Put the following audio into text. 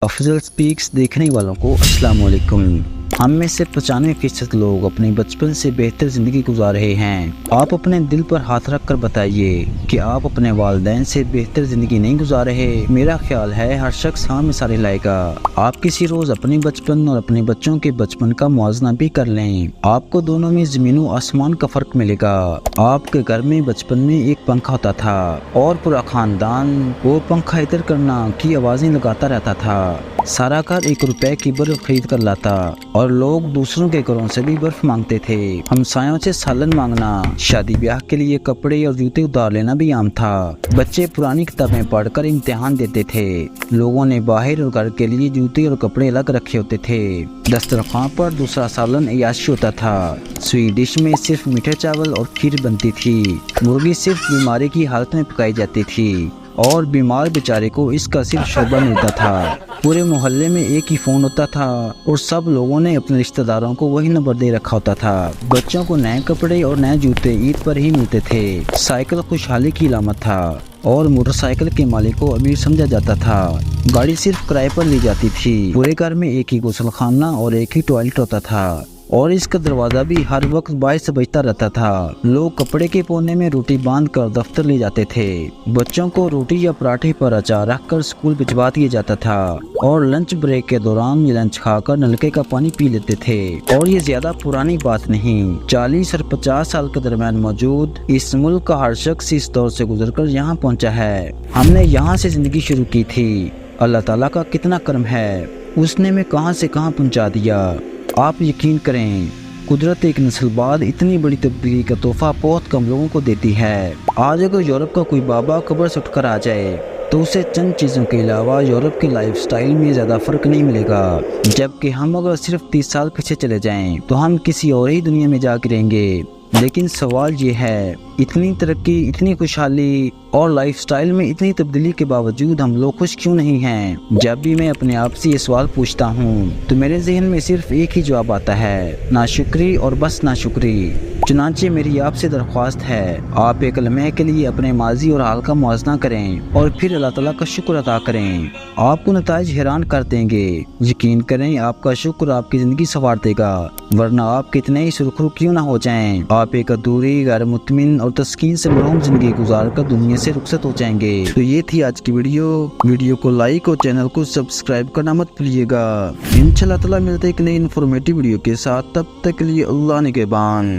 افضل specs دیکھنے والوں کو السلام علیکم۔ ہم میں سے 95% لوگ اپنے بچپن سے بہتر زندگی گزار رہے ہیں۔ آپ اپنے دل پر ہاتھ رکھ کر بتائیے کہ آپ اپنے والدین سے بہتر زندگی نہیں گزار رہے۔ میرا خیال ہے ہر شخص ہاں مثالیں لائے گا۔ آپ کسی روز اپنے بچپن اور اپنے بچوں کے بچپن کا موازنہ بھی کر لیں، آپ کو دونوں میں زمین و آسمان کا فرق ملے گا۔ آپ کے گھر میں بچپن میں ایک پنکھا ہوتا تھا اور پورا خاندان وہ پنکھا ادھر کرنا کی آوازیں لگاتا رہتا تھا۔ سارا گھر 1 روپے کی برف خرید کر لاتا اور لوگ دوسروں کے گھروں سے بھی برف مانگتے تھے۔ ہمسایوں سے سالن مانگنا، شادی بیاہ کے لیے کپڑے اور جوتے ادھار لینا بھی عام تھا۔ بچے پرانی کتابیں پڑھ کر امتحان دیتے تھے۔ لوگوں نے باہر اور گھر کے لیے جوتے اور کپڑے الگ رکھے ہوتے تھے۔ دسترخوان پر دوسرا سالن عیاشی ہوتا تھا۔ سویٹ ڈش میں صرف میٹھے چاول اور کھیر بنتی تھی۔ مرغی صرف بیماری کی حالت میں پکائی جاتی تھی اور بیمار بیچارے کو اس کا صرف شوربہ ملتا تھا۔ پورے محلے میں ایک ہی فون ہوتا تھا اور سب لوگوں نے اپنے رشتہ داروں کو وہی نمبر دے رکھا ہوتا تھا۔ بچوں کو نئے کپڑے اور نئے جوتے عید پر ہی ملتے تھے۔ سائیکل خوشحالی کی علامت تھا اور موٹر سائیکل کے مالک کو امیر سمجھا جاتا تھا۔ گاڑی صرف کرائے پر لی جاتی تھی۔ پورے گھر میں ایک ہی غسل خانہ اور ایک ہی ٹوائلٹ ہوتا تھا اور اس کا دروازہ بھی ہر وقت باعث سے بجتا رہتا تھا۔ لوگ کپڑے کے کونے میں روٹی باندھ کر دفتر لے جاتے تھے۔ بچوں کو روٹی یا پراٹھے پر اچار رکھ کر اسکول بھجوا دیا جاتا تھا اور لنچ بریک کے دوران یہ لنچ کھا کر نلکے کا پانی پی لیتے تھے۔ اور یہ زیادہ پرانی بات نہیں، 40 اور 50 سال کے درمیان موجود اس ملک کا ہر شخص اس دور سے گزر کر یہاں پہنچا ہے۔ ہم نے یہاں سے زندگی شروع کی تھی۔ اللہ تعالیٰ کا کتنا کرم ہے، اس نے ہمیں کہاں سے کہاں پہنچا دیا۔ آپ یقین کریں، قدرت ایک نسل بعد اتنی بڑی تبدیلی کا تحفہ بہت کم لوگوں کو دیتی ہے۔ آج اگر یورپ کا کوئی بابا قبر سے اٹھ کر آ جائے تو اسے چند چیزوں کے علاوہ یورپ کے لائف سٹائل میں زیادہ فرق نہیں ملے گا، جبکہ ہم اگر صرف 30 سال پیچھے چلے جائیں تو ہم کسی اور ہی دنیا میں جا گریں گے۔ لیکن سوال یہ ہے، اتنی ترقی، اتنی خوشحالی اور لائف سٹائل میں اتنی تبدیلی کے باوجود ہم لوگ خوش کیوں نہیں ہیں؟ جب بھی میں اپنے آپ سے یہ سوال پوچھتا ہوں تو میرے ذہن میں صرف ایک ہی جواب آتا ہے، ناشکری اور بس ناشکری۔ چنانچہ میری آپ سے درخواست ہے، آپ ایک لمحے کے لیے اپنے ماضی اور حال کا موازنہ کریں اور پھر اللہ تعالیٰ کا شکر ادا کریں۔ آپ کو نتائج حیران کر دیں گے۔ یقین کریں، آپ کا شکر آپ کی زندگی سنوار دے گا، ورنہ آپ کتنے ہی سرخرو کیوں نہ ہو جائیں، آپ ایک ادھوری، غیر مطمئن اور تسکین سے محروم زندگی گزار کر دنیا سے رخصت ہو جائیں گے۔ تو یہ تھی آج کی ویڈیو کو لائک اور چینل کو سبسکرائب کرنا مت بھولیے گا۔ انشاءاللہ تعالیٰ ملتے ایک نئی انفارمیٹیو ویڈیو کے ساتھ، تب تک کے لیے اللہ نگہبان۔